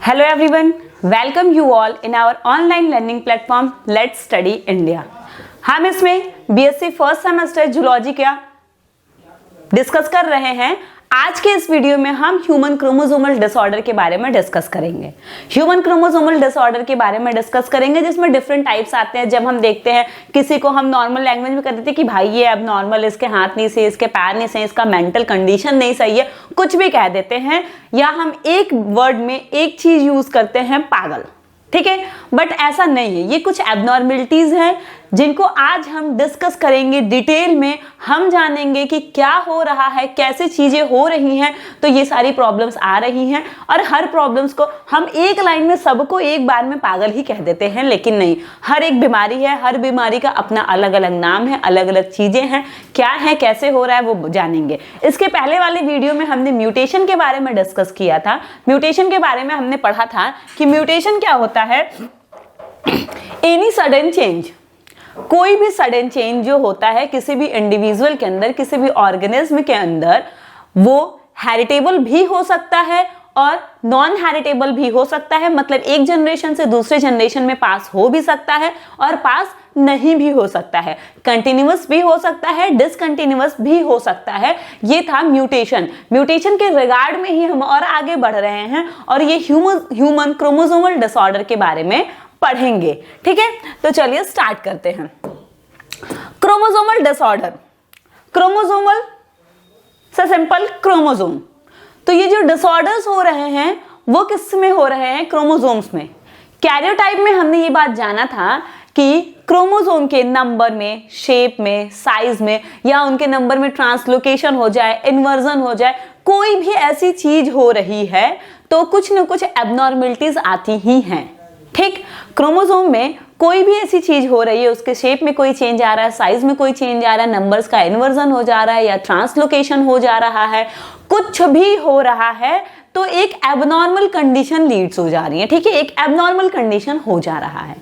Hello everyone, welcome you all in our online learning platform Let's Study India। हम इसमें BSc first semester zoology का discuss कर रहे हैं। आज के इस वीडियो में हम ह्यूमन क्रोमोसोमल डिसऑर्डर के बारे में डिस्कस करेंगे। ह्यूमन क्रोमोसोमल डिसऑर्डर के बारे में डिस्कस करेंगे जिसमें डिफरेंट टाइप्स आते हैं। जब हम देखते हैं किसी को हम नॉर्मल लैंग्वेज में कहते थे कि भाई ये अब नॉर्मल, इसके हाथ नहीं सही, इसके पैर नहीं सही, इसका मेंटल कंडीशन नहीं सही है, कुछ भी कह देते हैं, या हम एक वर्ड में एक चीज यूज करते हैं, पागल। ठीक है, बट ऐसा नहीं है। ये कुछ एबनॉर्मलिटीज हैं जिनको आज हम डिस्कस करेंगे डिटेल में। हम जानेंगे कि क्या हो रहा है, कैसे चीजें हो रही हैं। तो ये सारी प्रॉब्लम्स आ रही हैं और हर प्रॉब्लम्स को हम एक लाइन में सबको एक बार में पागल ही कह देते हैं, लेकिन नहीं, हर एक बीमारी है, हर बीमारी का अपना अलग अलग नाम है, अलग अलग चीजें हैं। क्या है, कैसे हो रहा है, वो जानेंगे। इसके पहले वाले वीडियो में हमने म्यूटेशन के बारे में डिस्कस किया था। म्यूटेशन के बारे में हमने पढ़ा था कि म्यूटेशन क्या होता है। एनी सडन चेंज, कोई भी सडन चेंज जो होता है किसी भी इंडिविजुअल के अंदर, किसी भी ऑर्गेनिज्म के अंदर, वो हेरिटेबल भी हो सकता है और नॉन हेरिटेबल भी हो सकता है। मतलब एक जनरेशन से दूसरे जनरेशन में पास हो भी सकता है और पास नहीं भी हो सकता है। कंटिन्यूअस भी हो सकता है, डिसकंटिन्यूअस भी हो सकता है। ये था म्यूटेशन। म्यूटेशन के रिगार्ड में ही हम और आगे बढ़ रहे हैं और ये ह्यूमन क्रोमोसोमल डिसऑर्डर के बारे में पढ़ेंगे। ठीक है, तो चलिए स्टार्ट करते हैं। क्रोमोसोमल डिसऑर्डर, क्रोमोसोमल से सिंपल क्रोमोसोम। तो ये जो डिसऑर्डर्स हो रहे हैं वो किस में हो रहे हैं? क्रोमोसोम्स में। कैरियोटाइप में हमने ये बात जाना था कि क्रोमोसोम के नंबर में, शेप में, साइज में, या उनके नंबर में ट्रांसलोकेशन हो जाए, इन्वर्जन हो जाए, कोई भी ऐसी चीज हो रही है तो कुछ ना कुछ एबनॉर्मलिटीज आती ही हैं। ठीक, क्रोमोसोम में कोई भी ऐसी चीज हो रही है, उसके शेप में कोई चेंज आ रहा है, साइज में कोई चेंज आ रहा है, नंबर्स का इन्वर्जन हो जा रहा है या ट्रांसलोकेशन हो जा रहा है, कुछ भी हो रहा है तो एक एबनॉर्मल कंडीशन लीड्स हो जा रही है। ठीक है, एक एबनॉर्मल कंडीशन हो जा रहा है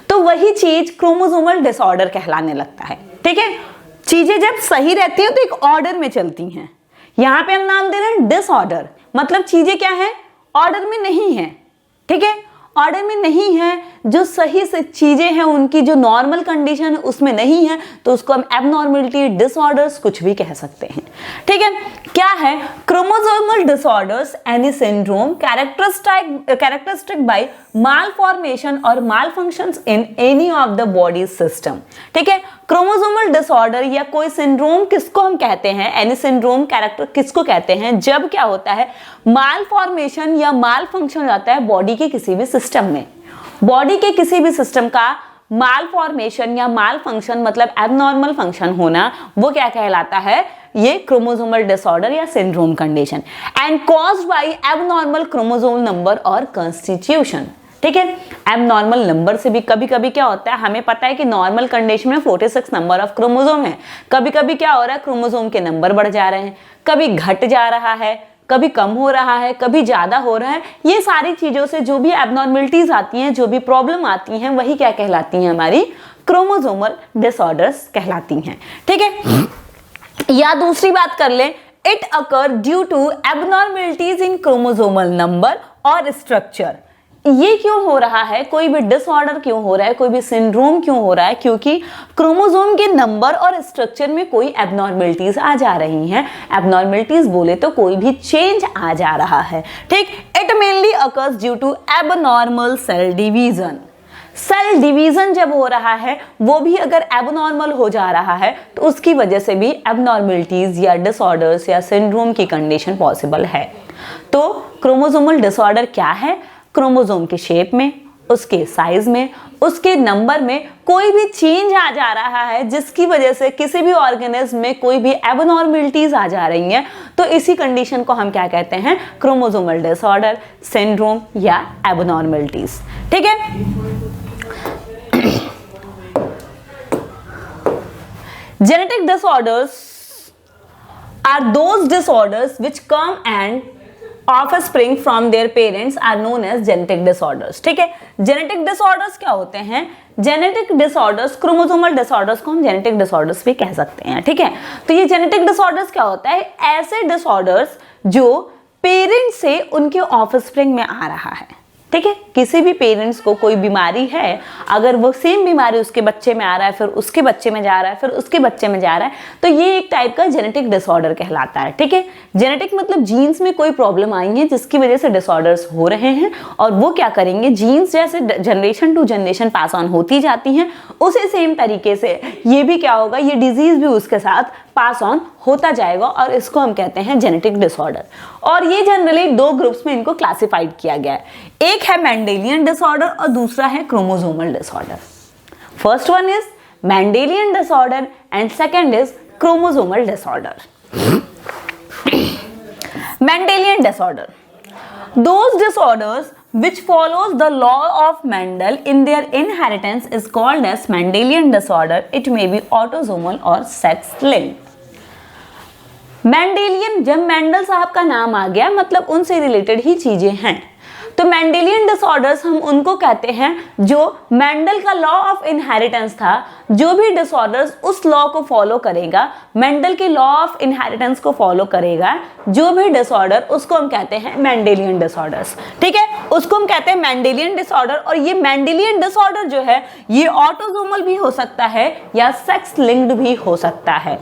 तो वही चीज क्रोमोसोमल डिसऑर्डर कहलाने लगता है। ठीक है, चीजें जब सही रहती हैं तो एक ऑर्डर में चलती हैं। यहां पे हम नाम दे रहे हैं डिसऑर्डर, मतलब चीजें क्या है, ऑर्डर में नहीं है। ठीक है, ऑर्डर में नहीं है, जो सही से चीजें हैं उनकी जो नॉर्मल कंडीशन है उसमें नहीं है, तो उसको हम एबनॉर्मलिटी, डिसऑर्डर्स कुछ भी कह सकते हैं। ठीक है, क्या है chromosomal disorders? Any syndrome characteristic by malformation or malfunctions in any of the body system. ठीक है, क्रोमोसोमल डिसऑर्डर या कोई सिंड्रोम किसको हम कहते हैं? एनी सिंड्रोम कैरेक्टर किसको कहते हैं? जब क्या होता है, मालफॉर्मेशन या मालफंक्शन जाता है बॉडी के किसी भी सिस्टम में। बॉडी के किसी भी सिस्टम का माल फॉर्मेशन या माल फंक्शन, मतलब एबनॉर्मल फंक्शन होना, वो क्या कहलाता है? ये क्रोमोसोमल डिसऑर्डर या syndrome condition, and caused by abnormal chromosome number और कॉन्स्टिट्यूशन। ठीक है, एबनॉर्मल नंबर से भी कभी कभी क्या होता है, हमें पता है कि नॉर्मल कंडीशन में 46 नंबर ऑफ क्रोमोसोम है। कभी कभी क्या हो रहा है, क्रोमोसोम के नंबर बढ़ जा रहे हैं, कभी घट जा रहा है, कभी कम हो रहा है, कभी ज्यादा हो रहा है। ये सारी चीजों से जो भी एबनॉर्मलिटीज आती हैं, जो भी प्रॉब्लम आती हैं, वही क्या कहलाती हैं? हमारी क्रोमोसोमल डिसऑर्डर्स कहलाती हैं। ठीक है, या दूसरी बात कर ले, it occur due to abnormalities in chromosomal number और स्ट्रक्चर। ये क्यों हो रहा है, कोई भी डिसऑर्डर क्यों हो रहा है, कोई भी सिंड्रोम क्यों हो रहा है? क्योंकि क्रोमोसोम के नंबर और स्ट्रक्चर में कोई एबनॉर्मलिटीज आ जा रही हैं। एबनॉर्मलिटीज बोले तो कोई भी चेंज आ जा रहा है। ठीक, it mainly occurs due to abnormal cell division. Cell division जब हो रहा है वो भी अगर एबनॉर्मल हो जा रहा है तो उसकी वजह से भी एबनॉर्मलिटीज या डिसऑर्डर्स या सिंड्रोम की कंडीशन पॉसिबल है। तो क्रोमोसोमल डिसऑर्डर क्या है? क्रोमोसोम के शेप में, उसके साइज में, उसके नंबर में कोई भी चेंज आ जा रहा है जिसकी वजह से किसी भी ऑर्गेनिज्म में कोई भी एबनॉर्मलिटीज आ जा रही हैं, तो इसी कंडीशन को हम क्या कहते हैं? क्रोमोसोमल डिसऑर्डर, सिंड्रोम या एबनॉर्मलिटीज। ठीक है, genetic disorders are those disorders which come and offspring from their parents are known as genetic disorders। ठीक है, genetic disorders क्या होते हैं? genetic disorders, क्रोमोसोमल disorders को हम genetic disorders भी कह सकते हैं। ठीक है, तो ये genetic disorders क्या होता है? ऐसे disorders जो पेरेंट से उनके ऑफस्प्रिंग में आ रहा है। ठीक है, किसी भी पेरेंट्स को कोई बीमारी है, अगर वो सेम बीमारी उसके बच्चे में आ रहा है, फिर उसके बच्चे में जा रहा है, फिर उसके बच्चे में जा रहा है, तो ये एक टाइप का जेनेटिक डिसऑर्डर कहलाता है। ठीक है, जेनेटिक मतलब जीन्स में कोई प्रॉब्लम आई है जिसकी वजह से डिसऑर्डर्स हो रहे हैं, और वो क्या करेंगे, जीन्स जैसे generation to generation pass on होती जाती हैं, उसी सेम तरीके से ये भी क्या होगा, ये डिजीज भी उसके साथ पास ऑन होता जाएगा, और इसको हम कहते हैं जेनेटिक डिसऑर्डर। और ये जनरली दो ग्रुप्स में इनको क्लासिफाइड किया गया है, एक है मेंडेलियन डिसऑर्डर और दूसरा है chromosomal disorder. First one is Mendelian disorder and second is chromosomal disorder. Mendelian disorder, those disorders which follows the law of Mendel in their inheritance is called as Mendelian disorder. It may be autosomal or sex linked. Mendelian, जब Mendel साहब का नाम आ गया मतलब उनसे related ही चीजें हैं, तो मेंडेलियन डिसऑर्डर्स हम उनको कहते हैं जो मेंडल का लॉ ऑफ इनहेरिटेंस था, जो भी डिसऑर्डर्स उस लॉ को फॉलो करेगा, मेंडल के लॉ ऑफ इनहेरिटेंस को फॉलो करेगा, जो भी डिसऑर्डर, उसको हम कहते हैं मेंडेलियन डिसऑर्डर्स। ठीक है, उसको हम कहते हैं मेंडेलियन डिसऑर्डर। और ये मेंडेलियन डिसऑर्डर जो है ये ऑटोसोमल भी हो सकता है या सेक्स लिंक्ड भी हो सकता है,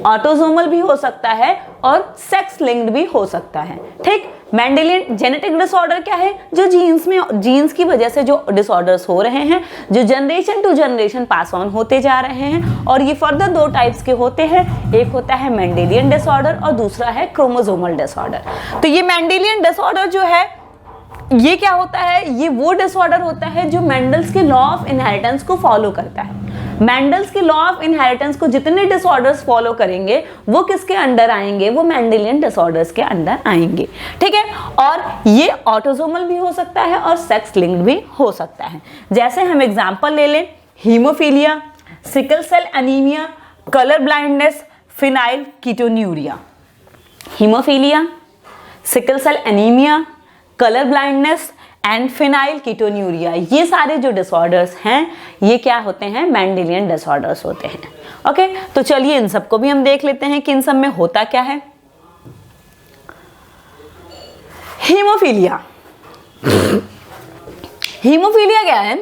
ऑटोसोमल भी हो सकता है और सेक्स लिंक्ड भी हो सकता है। ठीक, मेंडेलियन जेनेटिक डिसऑर्डर क्या है, जो जीन्स की वजह से जो डिसऑर्डर्स हो रहे हैं, जो generation to generation pass on होते जा रहे हैं, और ये फर्दर दो टाइप्स के होते हैं, एक होता है मेंडेलियन डिसऑर्डर और दूसरा है क्रोमोसोमल डिसऑर्डर। तो ये मेंडेलियन डिसऑर्डर जो है ये क्या होता है, ये वो डिसऑर्डर होता है जो मेंडल्स के लॉ ऑफ इनहेरिटेंस को फॉलो करता है। मेंडल्स के लॉ ऑफ इनहेरिटेंस को जितने डिसऑर्डर्स फॉलो करेंगे वो किसके अंडर आएंगे, वो मेंडेलियन डिसऑर्डर्स के अंडर आएंगे। ठीक है, और ये ऑटोसोमल भी हो सकता है और सेक्स लिंक्ड भी हो सकता है। जैसे हम एग्जांपल ले लें, haemophilia, sickle cell anaemia, colour blindness, phenylketonuria. Haemophilia, sickle cell anaemia, colour blindness and phenylketonuria, ये सारे जो डिसऑर्डर्स हैं ये क्या होते हैं, मेंडेलियन डिसऑर्डर्स होते हैं। ओके, तो चलिए इन सबको भी हम देख लेते हैं कि इन सब में होता क्या है। हीमोफीलिया, हीमोफीलिया क्या है,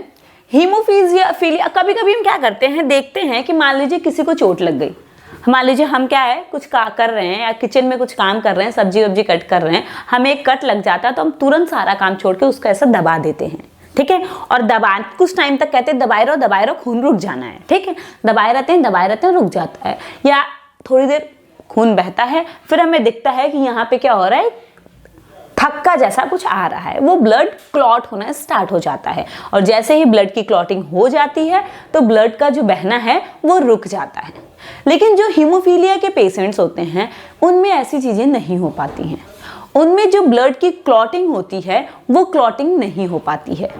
हीमोफीलिया कभी कभी हम क्या करते हैं, देखते हैं कि मान लीजिए किसी को चोट लग गई, मान लीजिए हम क्या है कुछ कर रहे हैं या किचन में कुछ काम कर रहे हैं, सब्जी वब्जी कट कर रहे हैं, हमें एक कट लग जाता है तो हम तुरंत सारा काम छोड़ के उसको ऐसा दबा देते हैं। ठीक है, और दबा कुछ टाइम तक कहते हैं दबाए रहो खून रुक जाना है। ठीक है, दबाए रहते हैं रुक जाता है, या थोड़ी देर खून बहता है, फिर हमें दिखता है कि यहाँ पे क्या हो रहा है, थक्का जैसा कुछ आ रहा है, वो ब्लड क्लॉट होना स्टार्ट हो जाता है, और जैसे ही ब्लड की क्लॉटिंग हो जाती है तो ब्लड का जो बहना है वो रुक जाता है। लेकिन जो हीमोफीलिया के पेशेंट्स होते हैं उनमें ऐसी चीजें नहीं हो पाती हैं, उनमें जो ब्लड की क्लॉटिंग होती है वो क्लॉटिंग नहीं हो पाती है,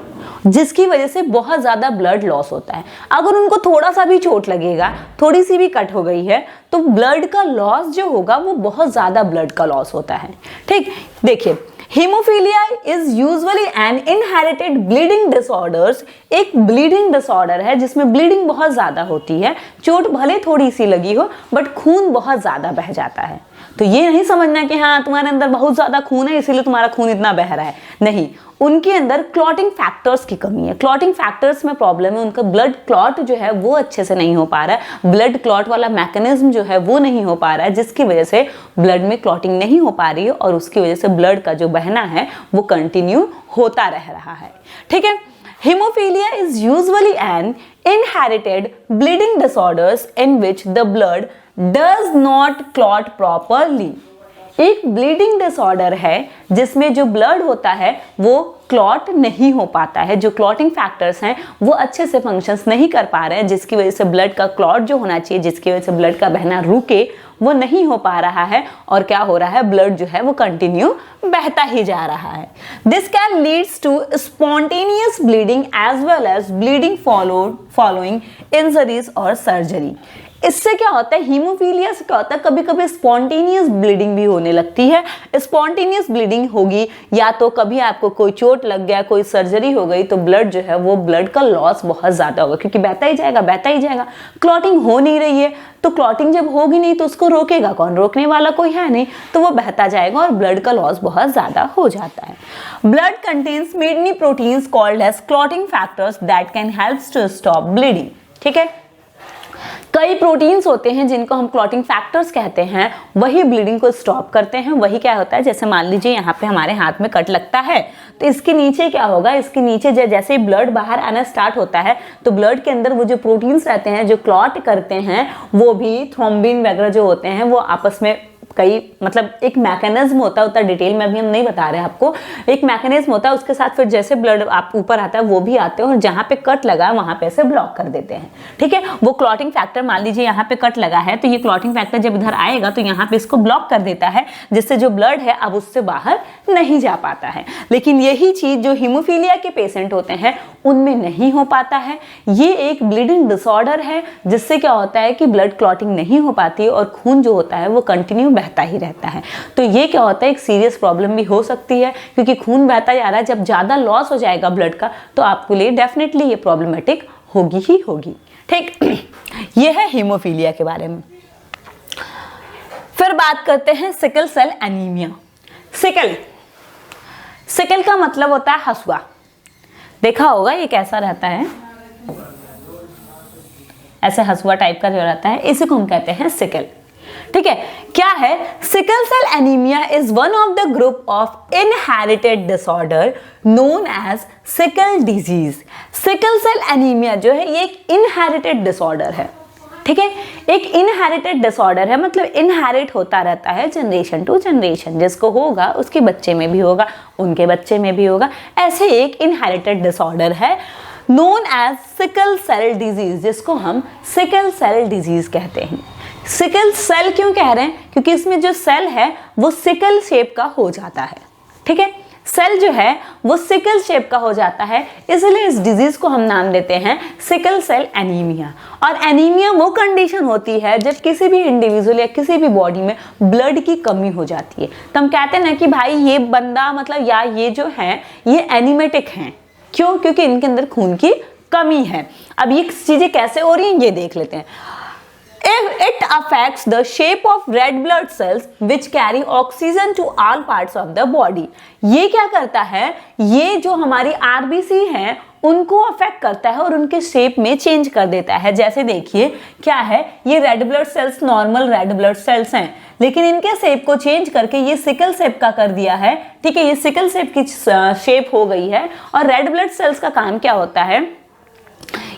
जिसकी वजह से बहुत ज़्यादा ब्लड लॉस होता है। अगर उनको थोड़ा सा भी चोट लगेगा, थोड़ी सी भी कट हो गई है, तो ब्लड का लॉस जो होगा वो बहुत ज़्यादा ब्लड का लॉस होता है। ठीक, देखिए haemophilia is usually an inherited bleeding disorders, एक ब्लीडिंग डिसऑर्डर है जिसमें ब्लीडिंग बहुत ज़्यादा होती है, चोट भले थोड़ी सी लगी हो बट खून बहुत ज़्यादा बह जाता है। तो ये नहीं समझना कि हाँ तुम्हारे अंदर बहुत ज़्यादा खून है इसीलिए तुम्हारा खून इतना बह रहा है, नहीं, उनके अंदर क्लॉटिंग फैक्टर्स की कमी है, क्लॉटिंग फैक्टर्स में प्रॉब्लम है, उनका ब्लड क्लॉट जो है वो अच्छे से नहीं हो पा रहा है, ब्लड क्लॉट वाला मैकेनिज्म जो है वो नहीं हो पा रहा है, जिसकी वजह से ब्लड में क्लॉटिंग नहीं हो पा रही है और उसकी वजह से ब्लड का जो बहना है वो कंटिन्यू होता रह रहा है। ठीक है, Hemophilia is usually an inherited bleeding disorders in which the blood does not clot properly. एक ब्लीडिंग डिसऑर्डर है जिसमें जो ब्लड होता है वो क्लॉट नहीं हो पाता है, जो क्लॉटिंग फैक्टर्स हैं वो अच्छे से फंक्शंस नहीं कर पा रहे हैं, जिसकी वजह से ब्लड का क्लॉट जो होना चाहिए, जिसकी वजह से ब्लड का बहना रुके, वो नहीं हो पा रहा है, और क्या हो रहा है, ब्लड जो है वो कंटिन्यू बहता ही जा रहा है। This can leads to spontaneous bleeding as well as bleeding following injuries और सर्जरी। इससे क्या होता है, हीमोफीलिया से क्या होता है, कभी कभी स्पॉन्टेनियस ब्लीडिंग भी होने लगती है। स्पॉन्टेनियस ब्लीडिंग होगी या तो कभी आपको कोई चोट लग गया, कोई सर्जरी हो गई, तो ब्लड जो है वो ब्लड का लॉस बहुत ज्यादा होगा, क्योंकि बहता ही जाएगा बहता ही जाएगा, क्लॉटिंग हो नहीं रही है। तो क्लॉटिंग जब होगी नहीं तो उसको रोकेगा कौन, रोकने वाला कोई है नहीं, तो वो बहता जाएगा और ब्लड का लॉस बहुत ज्यादा हो जाता है। Blood contains many proteins called as clotting factors that can help to stop bleeding. ठीक है, कई प्रोटीन्स होते हैं जिनको हम क्लॉटिंग फैक्टर्स कहते हैं, वही ब्लीडिंग को स्टॉप करते हैं। वही क्या होता है, जैसे मान लीजिए यहाँ पे हमारे हाथ में कट लगता है तो इसके नीचे क्या होगा, इसके नीचे जैसे ही ब्लड बाहर आना स्टार्ट होता है तो ब्लड के अंदर वो जो प्रोटीन्स रहते हैं जो क्लॉट करते हैं, वो भी थ्रोम्बिन वगैरह जो होते हैं वो आपस में कई मतलब एक मैकेनिज्म होता है, उतना डिटेल में अभी हम नहीं बता रहे हैं आपको, एक मैकेनिज्म होता है, उसके साथ फिर जैसे ब्लड आप ऊपर आता है वो भी आते हैं और जहां पे कट लगा है वहां पे ऐसे ब्लॉक कर देते हैं। ठीक है, वो क्लॉटिंग फैक्टर, मान लीजिए यहाँ पे कट लगा है तो ये क्लॉटिंग फैक्टर जब इधर आएगा तो यहाँ पे इसको ब्लॉक कर देता है, जिससे जो ब्लड है अब उससे बाहर नहीं जा पाता है। लेकिन यही चीज जो हीमोफीलिया के पेशेंट होते हैं उनमें नहीं हो पाता है। ये एक ब्लीडिंग डिसऑर्डर है जिससे क्या होता है कि ब्लड क्लॉटिंग नहीं हो पाती और खून जो होता है वो कंटिन्यू बहता ही रहता है। तो ये क्या होता है, एक सीरियस प्रॉब्लम भी हो सकती है, क्योंकि खून बहता जा रहा है, जब ज्यादा लॉस हो जाएगा ब्लड का तो आपके लिए डेफिनेटली ये प्रॉब्लमेटिक होगी ही होगी। ठीक, ये है हीमोफीलिया के बारे में। फिर बात करते हैं सिकल सेल एनीमिया। सिकल का मतलब होता है हसुआ। देखा होगा ये कैसा रहता है, ऐसे हसुआ टाइप का जो रहता है, इसी को हम कहते हैं सिकल। ठीक है, क्या है, sickle cell anaemia is one of the group of inherited disorder known as sickle disease. Sickle cell anaemia जो है ये एक इनहेरिटेड डिसऑर्डर है। ठीक है, एक इनहेरिटेड डिसऑर्डर है, मतलब इनहेरिट होता रहता है जनरेशन टू जनरेशन, जिसको होगा उसके बच्चे में भी होगा, उनके बच्चे में भी होगा, ऐसे एक इनहेरिटेड डिसऑर्डर है known as sickle cell disease, जिसको हम सिकल सेल डिजीज कहते हैं। सिकल सेल क्यों कह रहे हैं, क्योंकि इसमें जो सेल है वो सिकल शेप का हो जाता है। ठीक है, सेल जो है वो सिकल शेप का हो जाता है, इसलिए इस डिजीज को हम नाम देते हैं सिकल सेल एनीमिया। और एनीमिया वो कंडीशन होती है जब किसी भी इंडिविजुअल या किसी भी बॉडी में ब्लड की कमी हो जाती है। तो हम कहते हैं ना कि भाई ये बंदा मतलब या ये जो है ये एनीमेटिक हैं। क्यों, क्योंकि इनके अंदर खून की कमी है। अब ये चीजें कैसे हो रही हैं ये देख लेते हैं। If it affects the shape of red blood cells which carry oxygen to all parts of the body, ये क्या करता है, ये जो हमारी आरबीसी हैं उनको अफेक्ट करता है और उनके शेप में चेंज कर देता है। जैसे देखिए क्या है, ये red blood sales normal red blood sales हैं, लेकिन इनके शेप को चेंज करके ये सिकल शेप का कर दिया है। ठीक है, ये सिकल शेप की शेप हो गई है। और रेड ब्लड सेल्स का काम क्या होता है,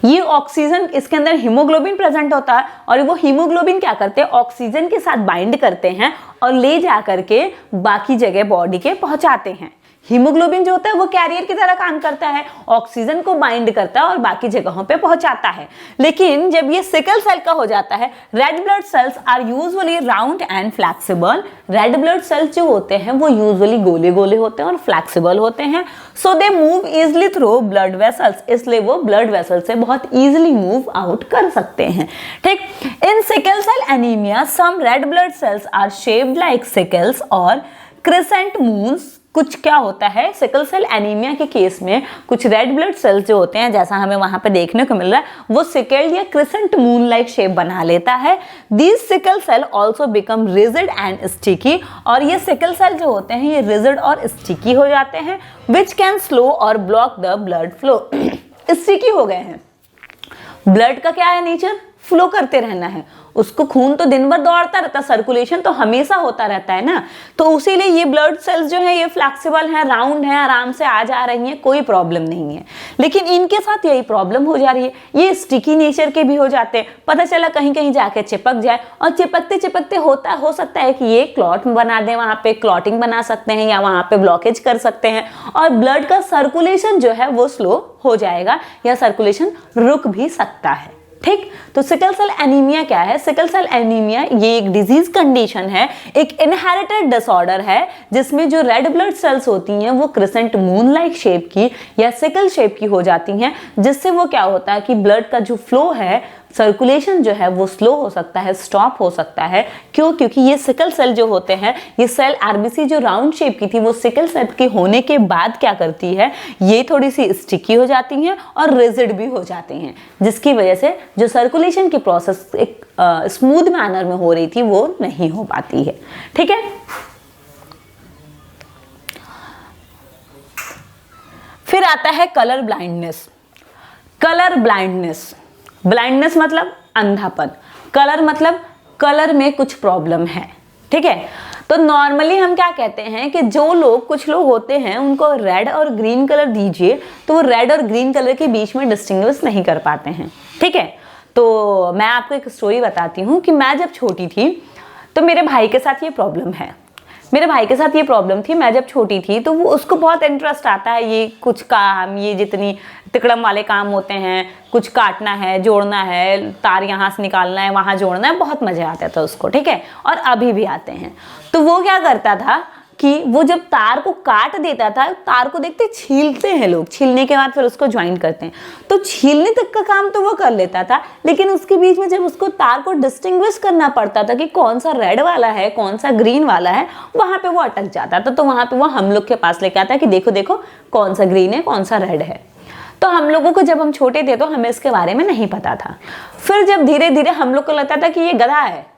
ये ऑक्सीजन, इसके अंदर हीमोग्लोबिन प्रेजेंट होता है और वो हीमोग्लोबिन क्या करते हैं, ऑक्सीजन के साथ बाइंड करते हैं और ले जा करके बाकी जगह बॉडी के पहुंचाते हैं। हीमोग्लोबिन जो होता है वो कैरियर की तरह काम करता है, ऑक्सीजन को बाइंड करता है और बाकी जगहों पे पहुंचाता है। लेकिन जब ये सिकल सेल का हो जाता है, red blood cells are usually round and flexible. Red blood cells जो होते हैं वो यूजुअली गोले गोले होते हैं और फ्लेक्सिबल होते हैं। So they move easily through blood vessels, इसलिए वो ब्लड वेसल से बहुत इजिली मूव आउट कर सकते हैं। ठीक, in sickle cell anaemia some red blood cells are shaped like sickles और क्रिसेंट मून्स। कुछ क्या होता है, सिकल सेल एनीमिया के केस में कुछ रेड ब्लड सेल्स जो होते हैं, जैसा हमें वहां पे देखने को मिल रहा है, वो सिकल या क्रिसेंट मून लाइक शेप बना लेता है। This sickle cell also become rigid and sticky, और ये सिकल सेल जो होते हैं ये रिजिड और स्टिकी हो जाते हैं, विच कैन स्लो और block the blood flow. Sticky हो गए हैं, ब्लड का क्या है नेचर, फ्लो करते रहना है, उसको खून तो दिन भर दौड़ता रहता, सर्कुलेशन तो हमेशा होता रहता है ना, तो उसीलिए ये ब्लड सेल्स जो है ये फ्लेक्सिबल है, राउंड है, आराम से आ जा रही हैं, कोई प्रॉब्लम नहीं है। लेकिन इनके साथ यही प्रॉब्लम हो जा रही है, ये स्टिकी नेचर के भी हो जाते हैं, पता चला कहीं कहीं जाके चिपक जाए और चिपकते चिपकते हो सकता है कि ये क्लॉट बना दे, वहां पे क्लॉटिंग बना सकते हैं या वहां पे ब्लॉकेज कर सकते हैं और ब्लड का सर्कुलेशन जो है वो स्लो हो जाएगा या सर्कुलेशन रुक भी सकता है। ठीक, तो सिकल सेल एनीमिया क्या है, सिकल सेल एनीमिया ये एक डिजीज कंडीशन है, एक इनहेरिटेड डिसऑर्डर है जिसमें जो रेड ब्लड सेल्स होती हैं वो क्रिसेंट मून लाइक शेप की या सिकल शेप की हो जाती हैं, जिससे वो क्या होता है कि ब्लड का जो फ्लो है सर्कुलेशन जो है वो स्लो हो सकता है, स्टॉप हो सकता है। क्यों? क्योंकि ये सिकल सेल जो होते हैं, ये सेल आरबीसी जो राउंड शेप की थी वो सिकल सेल के होने के बाद क्या करती है, ये थोड़ी सी स्टिकी हो जाती हैं और रिजिड भी हो जाती हैं, जिसकी वजह से जो सर्कुलेशन की प्रोसेस एक स्मूथ मैनर में हो रही थी वो नहीं हो पाती है। ठीक है, फिर आता है colour blindness. Colour blindness, blindness मतलब अंधापन, कलर मतलब कलर में कुछ प्रॉब्लम है। ठीक है, तो नॉर्मली हम क्या कहते हैं कि जो लोग, कुछ लोग होते हैं उनको रेड और ग्रीन कलर दीजिए तो वो रेड और ग्रीन कलर के बीच में डिस्टिंग्विश नहीं कर पाते हैं। ठीक है, तो मैं आपको एक स्टोरी बताती हूँ कि मैं जब छोटी थी तो मेरे भाई के साथ ये प्रॉब्लम है। मेरे भाई के साथ ये प्रॉब्लम थी, मैं जब छोटी थी तो वो, उसको बहुत इंटरेस्ट आता है ये कुछ काम, ये जितनी तिकड़म वाले काम होते हैं, कुछ काटना है, जोड़ना है, तार यहाँ से निकालना है, वहाँ जोड़ना है, बहुत मज़ा आता था उसको। ठीक है, और अभी भी आते हैं। तो वो क्या करता था कि वो जब तार को काट देता था, तार को देखते छीलते हैं लोग, छीलने के बाद फिर उसको ज्वाइन करते हैं, तो छीलने तक का काम तो वो कर लेता था, लेकिन उसके बीच में जब उसको तार को डिस्टिंग्विश करना पड़ता था कि कौन सा रेड वाला है, कौन सा ग्रीन वाला है, वहां पे वो अटक जाता था। तो वहां पे वो हम लोग के पास लेके आता कि देखो देखो कौन सा ग्रीन है, कौन सा रेड है। तो हम लोगों को, जब हम छोटे थे तो हमें इसके बारे में नहीं पता था। फिर जब धीरे धीरे हम लोग को लगता था कि ये गधा है,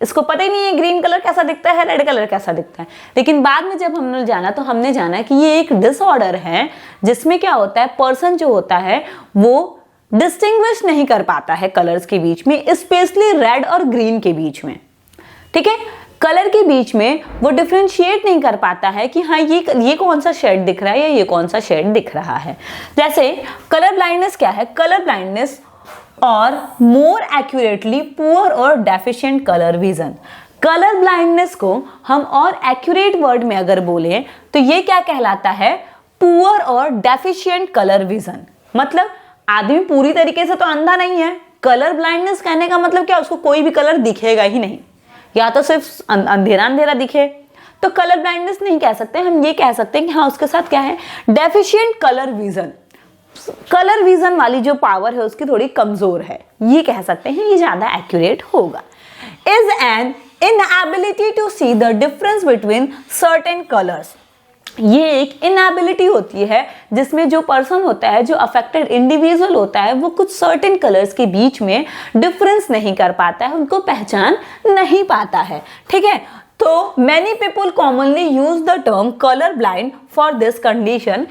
इसको पता ही नहीं है ग्रीन कलर कैसा दिखता है, रेड कलर कैसा दिखता है। लेकिन बाद में जब हमने जाना तो हमने जाना कि ये एक डिसऑर्डर है, जिसमें क्या होता है, पर्सन जो होता है वो डिस्टिंग्विश नहीं कर पाता है कलर्स के बीच में, स्पेशली रेड और ग्रीन के बीच में। ठीक है, कलर के बीच में वो डिफरेंशिएट नहीं कर पाता है कि हाँ ये कौन सा शेड दिख रहा है या ये कौन सा शेड दिख रहा है। जैसे कलर ब्लाइंडनेस क्या है, कलर ब्लाइंडनेस और मोर एक्यूरेटली पुअर और deficient colour vision. Colour blindness को हम और एक्यूरेट वर्ड में अगर बोलें तो ये क्या कहलाता है, पुअर और डेफिशिएंट कलर विजन। मतलब आदमी पूरी तरीके से तो अंधा नहीं है, कलर ब्लाइंडनेस कहने का मतलब क्या, उसको कोई भी कलर दिखेगा ही नहीं, या तो सिर्फ अंधेरा अंधेरा दिखे, तो कलर ब्लाइंडनेस नहीं कह सकते, हम ये कह सकते हैं कि हाँ उसके साथ क्या है, deficient colour vision. Colour vision वाली जो पावर है उसकी थोड़ी कमजोर है, ये कह सकते हैं, ये ज्यादा एक्यूरेट होगा। Is an inability to see the difference between certain colours. ये एक इनएबिलिटी होती है जिसमें जो पर्सन होता है, जो अफेक्टेड इंडिविजुअल होता है, वो कुछ सर्टेन कलर्स के बीच में डिफरेंस नहीं कर पाता है, उनको पहचान नहीं पाता है। ठीक है, तो many people commonly use the term colour blind for this condition.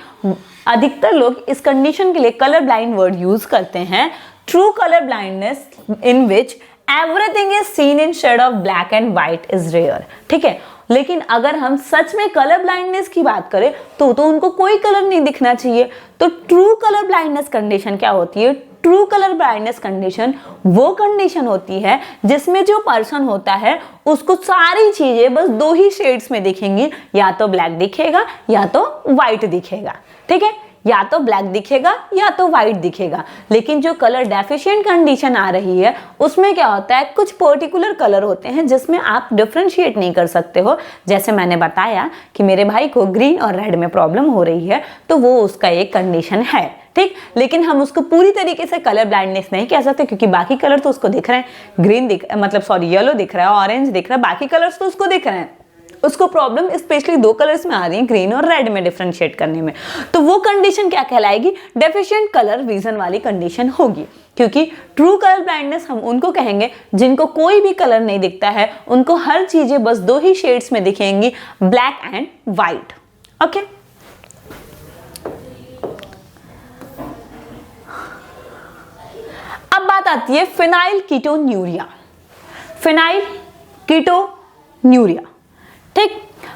अधिकतर लोग इस कंडीशन के लिए कलर ब्लाइंड वर्ड यूज करते हैं। True colour blindness in which everything is seen in shade of black and white is rare. ठीक है, लेकिन अगर हम सच में कलर ब्लाइंडनेस की बात करें तो उनको कोई कलर नहीं दिखना चाहिए। तो ट्रू कलर ब्लाइंडनेस कंडीशन क्या होती है, ट्रू कलर ब्लाइंडनेस कंडीशन वो कंडीशन होती है जिसमें जो पर्सन होता है उसको सारी चीजें बस दो ही शेड्स में दिखेंगी, या तो ब्लैक दिखेगा या तो व्हाइट दिखेगा। ठीक है, या तो ब्लैक दिखेगा या तो व्हाइट दिखेगा। लेकिन जो कलर डेफिशिएंट कंडीशन आ रही है उसमें क्या होता है, कुछ पर्टिकुलर कलर होते हैं जिसमें आप डिफरेंशिएट नहीं कर सकते हो। जैसे मैंने बताया कि मेरे भाई को ग्रीन और रेड में प्रॉब्लम हो रही है, तो वो उसका एक कंडीशन है। ठीक, लेकिन हम उसको पूरी तरीके से कलर ब्लाइंडनेस नहीं कह सकते, क्योंकि बाकी कलर तो उसको दिख रहे हैं, ग्रीन येलो दिख रहा है, ऑरेंज दिख रहा है, बाकी कलर्स तो उसको दिख रहे हैं। उसको प्रॉब्लम स्पेशली दो कलर्स में आ रही है, ग्रीन और रेड में डिफरेंशिएट करने में। तो वो कंडीशन क्या कहलाएगी, डेफिशिएंट कलर विजन वाली कंडीशन होगी। क्योंकि ट्रू कलर ब्लाइंडनेस हम उनको कहेंगे जिनको कोई भी कलर नहीं दिखता है, उनको हर चीजें बस दो ही शेड्स में दिखेंगी, ब्लैक एंड व्हाइट। ओके, अब बात आती है फिनाइल कीटोन्यूरिया। फिनाइल कीटोन्यूरिया, ठीक,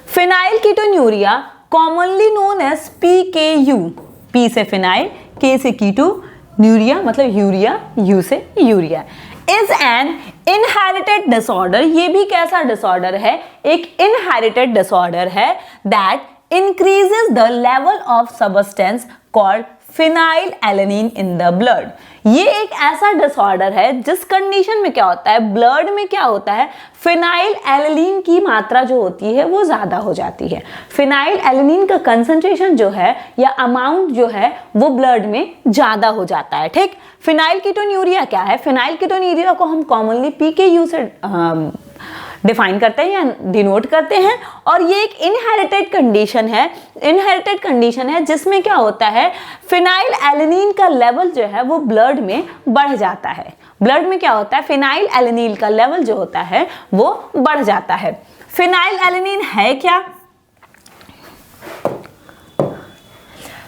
phenylketonuria commonly known as PKU। P से फिनाइल, K से कीटो, न्यूरिया मतलब यूरिया, U से urea. Is an inherited disorder. ये भी कैसा डिसऑर्डर है, एक इनहेरिटेड डिसऑर्डर है that increases the level of substance called phenylalanine in the blood. ये एक ऐसा डिसऑर्डर है जिस कंडीशन में क्या होता है, ब्लड में क्या होता है, फिनाइल एलेनिन की मात्रा जो होती है वो ज्यादा हो जाती है। फिनाइल एलेनिन का कंसंट्रेशन जो है या अमाउंट जो है वो ब्लड में ज्यादा हो जाता है। ठीक, फिनाइल कीटोन्यूरिया क्या है? फिनाइल कीटोन्यूरिया को हम कॉमनली पीकेयू से डिफाइन करते हैं या डिनोट करते हैं, और ये एक इनहेरिटेड कंडीशन है जिसमें क्या होता है, फिनाइल एलेनिन का लेवल जो है वो ब्लड में बढ़ जाता है। ब्लड में क्या होता है, फिनाइल एलेनिन का लेवल जो होता है वो बढ़ जाता है। फिनाइल एलेनिन है क्या?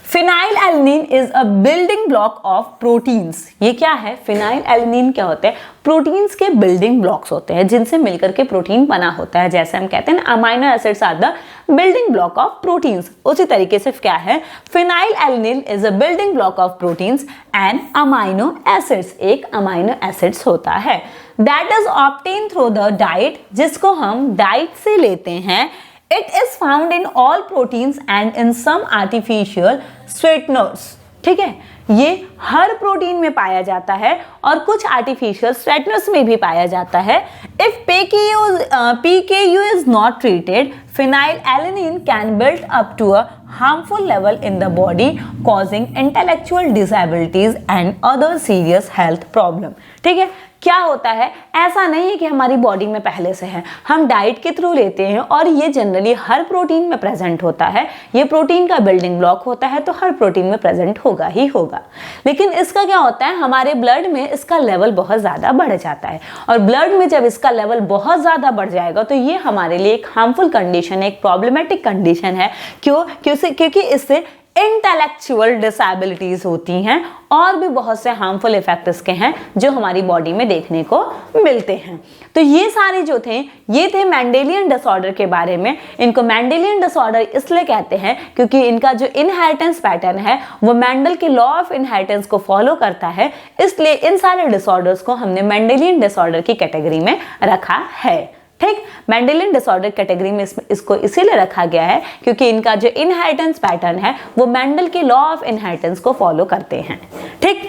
Phenyl alanine is a building block of proteins. ये क्या है? फिनाइल एलेनिन क्या होते हैं? प्रोटीन्स के बिल्डिंग ब्लॉक्स होते हैं जिनसे मिलकर के प्रोटीन बना होता है। जैसे हम कहते हैं ना, amino acids are the building block of proteins, उसी तरीके से क्या है, phenylalanine is a building block of proteins and amino acids, एक अमाइनो एसिड्स होता है। That is obtain through the diet, जिसको हम डाइट से लेते हैं। It is found in all proteins and in some artificial sweeteners। ठीक है, ये हर प्रोटीन में पाया जाता है और कुछ आर्टिफिशियल स्वीटनर्स में भी पाया जाता है। If PKU is not treated, phenylalanine can build up to a harmful level in the body, causing intellectual disabilities and other serious health problem। ठीक है, क्या होता है, ऐसा नहीं है कि हमारी बॉडी में पहले से है, हम डाइट के थ्रू लेते हैं और ये जनरली हर प्रोटीन में प्रेजेंट होता है। ये प्रोटीन का बिल्डिंग ब्लॉक होता है तो हर प्रोटीन में प्रेजेंट होगा ही होगा। लेकिन इसका क्या होता है, हमारे ब्लड में इसका लेवल बहुत ज़्यादा बढ़ जाता है, और ब्लड में जब इसका लेवल बहुत ज़्यादा बढ़ जाएगा तो ये हमारे लिए एक हार्मफुल कंडीशन है, एक प्रॉब्लमेटिक कंडीशन है। क्योंकि इससे इंटेलेक्चुअल डिसेबिलिटीज होती हैं और भी बहुत से हार्मफुल इफेक्ट इसके हैं जो हमारी बॉडी में देखने को मिलते हैं। तो ये सारे जो थे, ये थे मेंडेलियन डिसऑर्डर के बारे में। इनको मेंडेलियन डिसऑर्डर इसलिए कहते हैं क्योंकि इनका जो इनहेरिटेंस पैटर्न है वो मेंडल के लॉ ऑफ इनहेरिटेंस को फॉलो करता है, इसलिए इन सारे डिसऑर्डर्स को हमने मेंडेलियन डिसऑर्डर की कैटेगरी में रखा है। ठीक, मेंडेलियन डिसऑर्डर कैटेगरी में इसको इसीलिए रखा गया है क्योंकि इनका जो इनहेरिटेंस पैटर्न है वो मेंडल के लॉ ऑफ इनहेरिटेंस को फॉलो करते हैं। ठीक,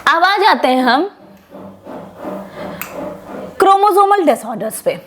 अब आ जाते हैं हम क्रोमोसोमल डिसऑर्डर्स पे।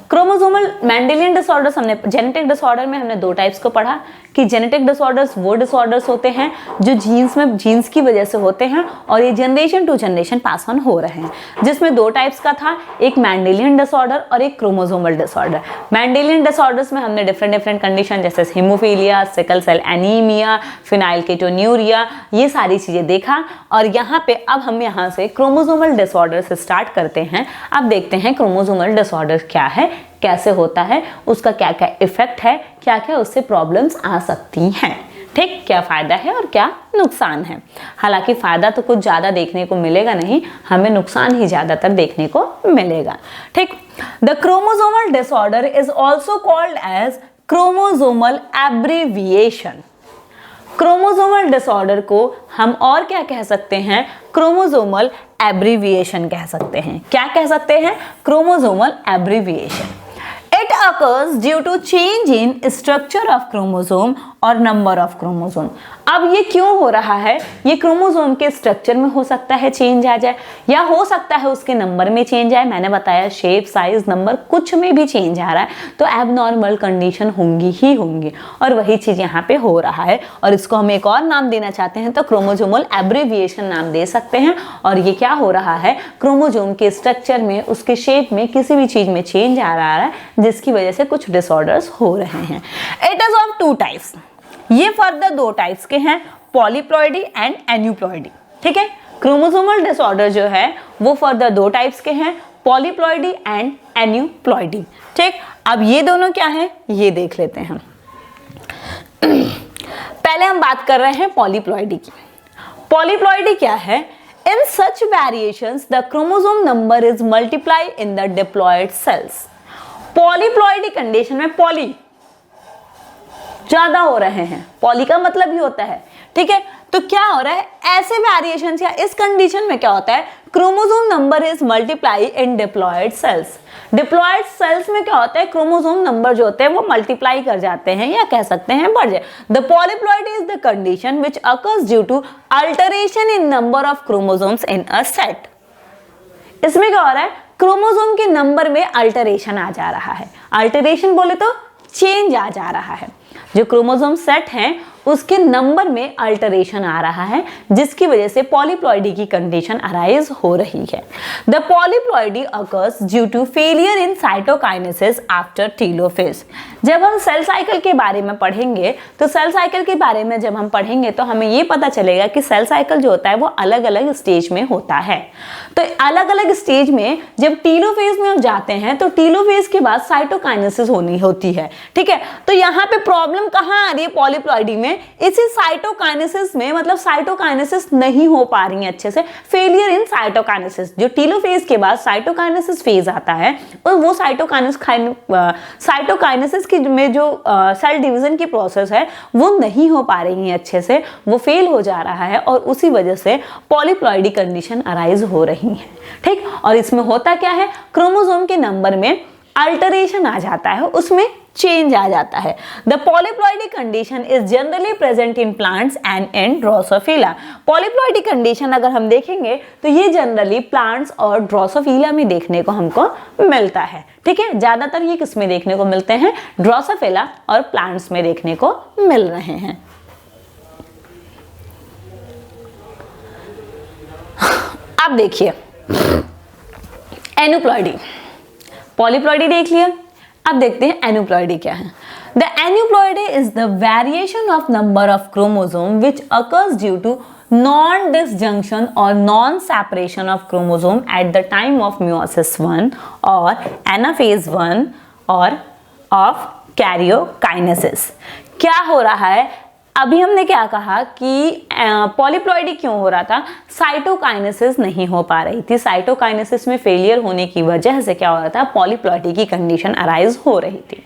क्रोमोसोमल मेंडेलियन डिसऑर्डर्स हमने, जेनेटिक डिसऑर्डर में हमने दो टाइप्स को पढ़ा कि जेनेटिक डिसऑर्डर्स वो डिसऑर्डर्स होते हैं जो जीन्स की वजह से होते हैं और ये generation to generation pass on हो रहे हैं, जिसमें दो टाइप्स का था, एक मेंडेलियन डिसऑर्डर और एक क्रोमोसोमल डिसऑर्डर। मेंडेलियन डिसऑर्डर्स में हमने डिफरेंट कंडीशन जैसे haemophilia, sickle cell anaemia, phenylketonuria, ये सारी चीजें देखा। और यहाँ पे अब हम यहाँ से क्रोमोसोमल डिसऑर्डर से स्टार्ट करते हैं। अब देखते हैं क्रोमोसोमल डिसऑर्डर क्या है, कैसे होता है, उसका क्या क्या इफेक्ट है, क्या क्या उससे प्रॉब्लम्स आ सकती हैं। ठीक, क्या फायदा है और क्या नुकसान है। हालांकि फायदा तो कुछ ज्यादा देखने को मिलेगा नहीं, हमें नुकसान ही ज्यादातर देखने को मिलेगा। ठीक, the chromosomal disorder is also called as chromosomal abbreviation. Chromosomal disorder को हम और क्या कह सकते हैं, क्रोमोसोमल एब्रीविएशन कह सकते हैं। क्या कह सकते हैं, chromosomal abbreviation. It occurs due to change in structure of chromosome और number of chromosome। अब ये क्यों हो रहा है, ये क्रोमोसोम के स्ट्रक्चर में हो सकता है चेंज आ जाए या हो सकता है उसके नंबर में चेंज आए। मैंने बताया शेप, साइज, नंबर कुछ में भी चेंज आ रहा है तो एबनॉर्मल कंडीशन होंगी ही होंगी, और वही चीज यहाँ पे हो रहा है। और इसको हम एक और नाम देना चाहते हैं तो क्रोमोसोमल एब्रीविएशन नाम दे सकते हैं। और ये क्या हो रहा है, क्रोमोसोम के स्ट्रक्चर में, उसके शेप में, किसी भी चीज में चेंज आ रहा है जिसकी वजह से कुछ डिसऑर्डर्स हो रहे हैं। It is of two types, ये फर्दर दो टाइप्स के हैं, पॉलीप्लॉइडी एंड एन्यूप्लॉइडी। ठीक है, क्रोमोसोमल डिसऑर्डर जो है वो फर्दर दो टाइप्स के हैं, पॉलीप्लॉइडी एंड एन्यूप्लॉइडी। ठीक, अब ये दोनों क्या है ये देख लेते हैं। पहले हम बात कर रहे हैं पॉलीप्लॉइडी की। पॉलीप्लॉइडी क्या है, in such variations the chromosome number is multiply in the diploid cells. Polyploidy condition में पॉली ज्यादा हो रहे हैं, पॉली का मतलब ही होता है, ठीक है, तो क्या हो रहा है, ऐसे वेरिएशन या इस कंडीशन में क्या होता है, chromosome number is multiply in diploid cells. Diploid cells में क्या होता है, क्रोमोसोम नंबर जो होते हैं वो मल्टीप्लाई कर जाते हैं या कह सकते हैं बढ़ जाए। The polyploidy is the condition which occurs due to alteration in number of chromosomes in a set. इसमें क्या हो रहा है, क्रोमोसोम के नंबर में अल्टरेशन आ जा रहा है। अल्टरेशन बोले तो चेंज आ जा रहा है। जो क्रोमोसोम सेट हैं उसके नंबर में अल्टरेशन आ रहा है, जिसकी वजह से पॉलीप्लॉइडी की कंडीशन अराइज हो रही है। The polyploidy occurs due to failure in cytokinesis after telophase. जब हम सेल साइकिल के बारे में पढ़ेंगे तो सेल साइकिल के बारे में जब हम पढ़ेंगे तो हमें ये पता चलेगा कि सेल साइकिल जो होता है वो अलग अलग स्टेज में होता है। तो अलग अलग स्टेज में जब टेलोफेज में हम जाते हैं तो टेलोफेज के बाद साइटोकाइनेसिस होनी होती है, ठीक है। तो यहाँ पे प्रॉब्लम कहाँ आ रही है पॉलीप्लॉइडी में, इसी साइटोकाइनेसिस में, मतलब साइटोकाइनेसिस नहीं हो पा रही है अच्छे से, फेलियर इन साइटोकाइनेसिस। जो टेलोफेज के बाद साइटोकाइनेसिस फेज आता है और वो साइटोकाइनेसिस की में जो सेल डिवीजन की प्रोसेस है वो नहीं हो पा रही है अच्छे से, वो फेल हो जा रहा है और उसी वजह से पॉलीप्लॉइडी कंडीशन अराइज हो रही है, ठीक। और इसमें होता क्या है, क्रोमोसोम के नंबर में अल्टरेशन आ जाता है, उसमें चेंज आ जाता है। The polyploidy condition is generally present in plants and in Drosophila. Polyploidy condition अगर हम देखेंगे तो ये जनरली प्लांट्स और ड्रोसोफिला में देखने को हमको मिलता है, ठीक है। ज्यादातर ये किस में देखने को मिलते हैं, ड्रोसोफिला और प्लांट्स में देखने को मिल रहे हैं। अब देखिए एनुप्लॉइडी, पॉलीप्लॉइडी देख लिया, अब देखते हैं एनुप्लॉइडी क्या है। The aneuploidy is the variation of number of chromosome which occurs due to non disjunction or non separation of chromosome at the time of meiosis 1 or anaphase 1 और ऑफ कैरियोकाइनेसिस। क्या हो रहा है, अभी हमने क्या कहा कि पॉलीप्लॉइडी क्यों हो रहा था, साइटोकाइनेसिस नहीं हो पा रही थी। साइटोकाइनेसिस में फेलियर होने की वजह से क्या हो रहा था, पॉलीप्लॉइडी की कंडीशन अराइज हो रही थी।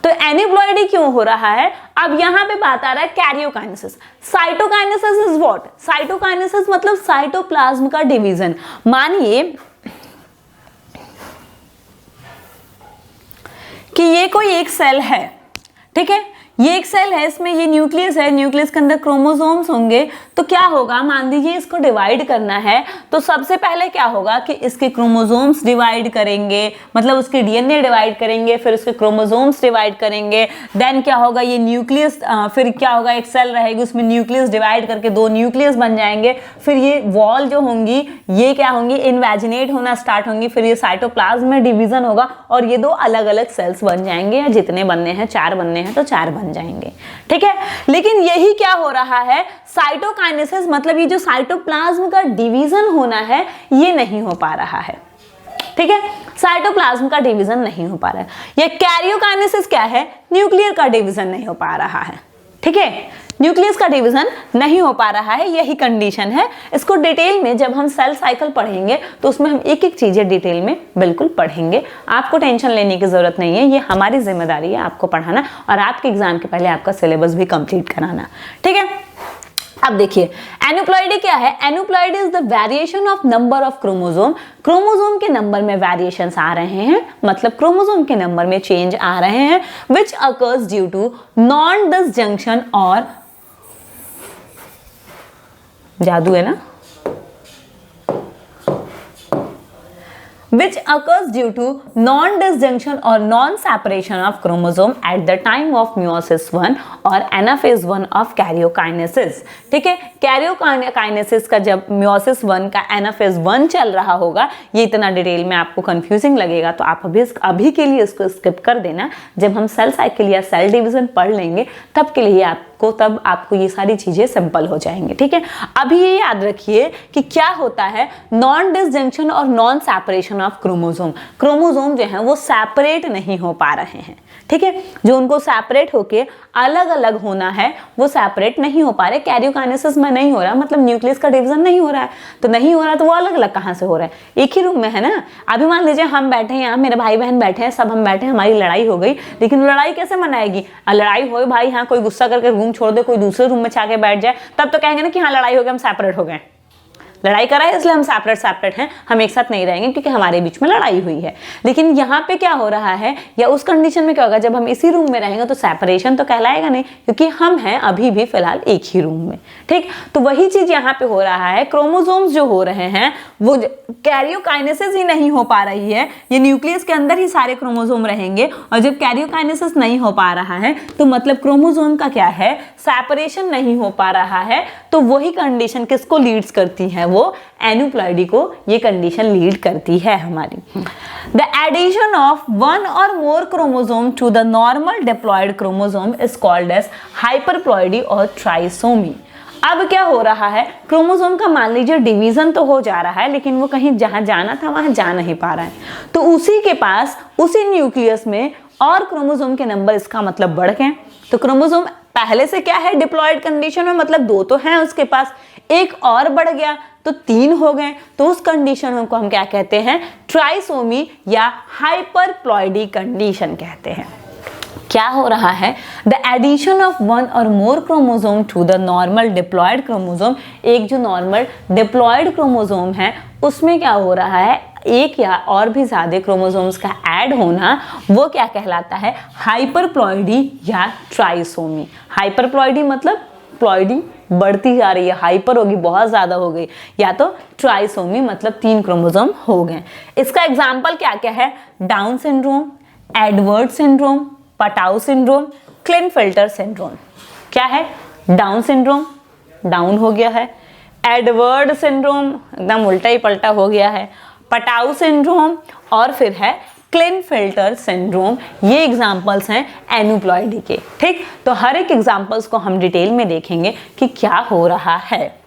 तो एनुप्लॉइडी क्यों हो रहा है, अब यहां पे बात आ रहा है karyokinesis. Cytokinesis is what, cytokinesis मतलब साइटोप्लाज्म का डिवीजन। मानिए कि ये कोई एक सेल है, ठीक है, ये एक सेल है, इसमें ये न्यूक्लियस है, न्यूक्लियस के अंदर क्रोमोसोम्स होंगे। तो क्या होगा, मान लीजिए इसको डिवाइड करना है तो सबसे पहले क्या होगा कि इसके क्रोमोसोम्स डिवाइड करेंगे, मतलब उसके डीएनए डिवाइड करेंगे, फिर उसके क्रोमोसोम्स डिवाइड करेंगे, देन क्या होगा ये न्यूक्लियस, फिर क्या होगा एक सेल रहेगी उसमें न्यूक्लियस डिवाइड करके 2 न्यूक्लियस बन जाएंगे, फिर ये वॉल जो होंगी ये क्या होंगी, इनवेजिनेट होना स्टार्ट होंगी, फिर ये साइटोप्लाज्म में डिवीजन होगा और ये 2 अलग अलग सेल्स बन जाएंगे, या जितने बनने हैं 4 बनने हैं तो 4 बन जाएंगे, ठीक है। लेकिन यही क्या हो रहा है, साइटोकाइनेसिस मतलब ये जो साइटोप्लाज्म का डिवीजन होना है ये नहीं हो पा रहा है, ठीक है, साइटोप्लाज्म का डिवीजन नहीं हो पा रहा है। ये कैरियोकाइनेसिस क्या है, न्यूक्लियर का डिवीजन नहीं हो पा रहा है, ठीक है, न्यूक्लियस का डिवीजन नहीं हो पा रहा है, यही कंडीशन है। इसको डिटेल में जब हम सेल साइकिल पढ़ेंगे तो उसमें हम एक एक चीजें डिटेल में बिल्कुल पढ़ेंगे। आपको टेंशन लेने की जरूरत नहीं है, ये हमारी जिम्मेदारी है आपको पढ़ाना और आपके एग्जाम के पहले आपका सिलेबस भी कंप्लीट कराना, ठीक है। अब देखिए एनुप्लॉइडी क्या है, aneuploidy is the variation of number of chromosome. Chromosome के नंबर में वेरिएशंस आ रहे हैं, मतलब क्रोमोसोम के नंबर में चेंज आ रहे हैं, which occurs due to non disjunction और, जादू है ना, which occurs due to non-disjunction or non-separation of chromosome at the time of meiosis 1 और anaphase 1 of karyokinesis, ठीक है। karyokinesis का जब meiosis 1 का anaphase 1 चल रहा होगा, ये इतना डिटेल में आपको कंफ्यूजिंग लगेगा तो आप अभी के लिए इसको स्किप कर देना। जब हम सेल साइकिल या सेल डिवीजन पढ़ लेंगे तब के लिए तब आपको ये सारी चीजें सिंपल हो जाएंगे, ठीक है। अभी ये याद रखिए कि क्या होता है, non disjunction or non separation of chromosome. Chromosome जो है वो सेपरेट नहीं हो पा रहे हैं, ठीक है, जो उनको सेपरेट होके अलग अलग होना है वो सेपरेट नहीं हो पा रहे। कैरियोकाइनेसिस में नहीं हो रहा, मतलब न्यूक्लियस का डिवीजन नहीं हो रहा है, तो नहीं हो रहा तो वो अलग अलग कहाँ से हो रहा है, एक ही रूम में है ना। अभी मान लीजिए हम बैठे हैं यहाँ, मेरे भाई बहन बैठे हैं, सब हम बैठे हैं, हमारी लड़ाई हो गई, लेकिन लड़ाई कैसे मनाएगी, लड़ाई हो भाई, यहाँ कोई गुस्सा करके रूम रूम छोड़ दे, कोई दूसरे रूम में जाके बैठ जाए, तब तो कहेंगे ना कि हाँ लड़ाई हो गई, हम सेपरेट हो गए, लड़ाई करा है इसलिए हम सेपरेट हैं, हम एक साथ नहीं रहेंगे क्योंकि हमारे बीच में लड़ाई हुई है। लेकिन यहाँ पे क्या हो रहा है, या उस कंडीशन में क्या होगा, जब हम इसी रूम में रहेंगे तो सेपरेशन तो कहलाएगा नहीं, क्योंकि हम हैं अभी भी फिलहाल एक ही रूम में। ठीक, तो वही चीज यहाँ पे हो रहा है। क्रोमोसोम्स जो हो रहे हैं वो कैरियोकाइनेसिस ही नहीं हो पा रही है, ये न्यूक्लियस के अंदर ही सारे क्रोमोसोम रहेंगे, और जब कैरियोकाइनेसिस नहीं हो पा रहा है तो मतलब क्रोमोसोम का क्या है, सेपरेशन नहीं हो पा रहा है। तो वही कंडीशन किसको लीड्स करती है, वो एनुप्लॉइडी को ये कंडीशन लीड करती है हमारी। The addition of one or more chromosome to the normal diploid chromosome is called as hyperploidy or trisomy. अब क्या हो रहा है, क्रोमोसोम का मान लीजिए डिवीजन तो हो जा रहा है, लेकिन वो कहीं जहां जाना था वहां जा नहीं पा रहा है, तो उसी के पास उसी न्यूक्लियस में और क्रोमोसोम के नंबर, इसका मतलब बढ़ गए। तो क्रोमोसोम पहले से क्या है, डिप्लॉयड कंडीशन में, मतलब 2 तो हैं उसके पास, एक और बढ़ गया तो 3 हो गए, तो उस कंडीशन को हम क्या कहते हैं, ट्राइसोमी या हाइपरप्लॉइडी कंडीशन कहते हैं। क्या हो रहा है, the addition of one or more chromosome to the normal diploid chromosome, एक जो नॉर्मल डिप्लॉयड क्रोमोसोम है उसमें क्या हो रहा है, एक या और भी ज्यादा क्रोमोसोम्स का ऐड होना, वो क्या कहलाता है, हाइपरप्लॉइडी या ट्राइसोमी। हाइपरप्लॉइडी मतलब प्लॉइडी बढ़ती जा रही है, हाइपर होगी बहुत ज्यादा हो गई, या तो ट्राइसोमी मतलब 3 क्रोमोसोम हो गए। इसका एग्जाम्पल क्या क्या है, Down syndrome, Edward syndrome, Patau syndrome, Klinefelter syndrome. क्या है, डाउन सिंड्रोम, डाउन हो गया है, एडवर्ड सिंड्रोम एकदम उल्टा ही पलटा हो गया है, पटाउ सिंड्रोम और फिर है क्लिनफिल्टर सिंड्रोम। ये एग्जाम्पल्स हैं एनुप्लॉइडी के। ठीक, तो हर एक एग्जाम्पल्स को हम डिटेल में देखेंगे कि क्या हो रहा है।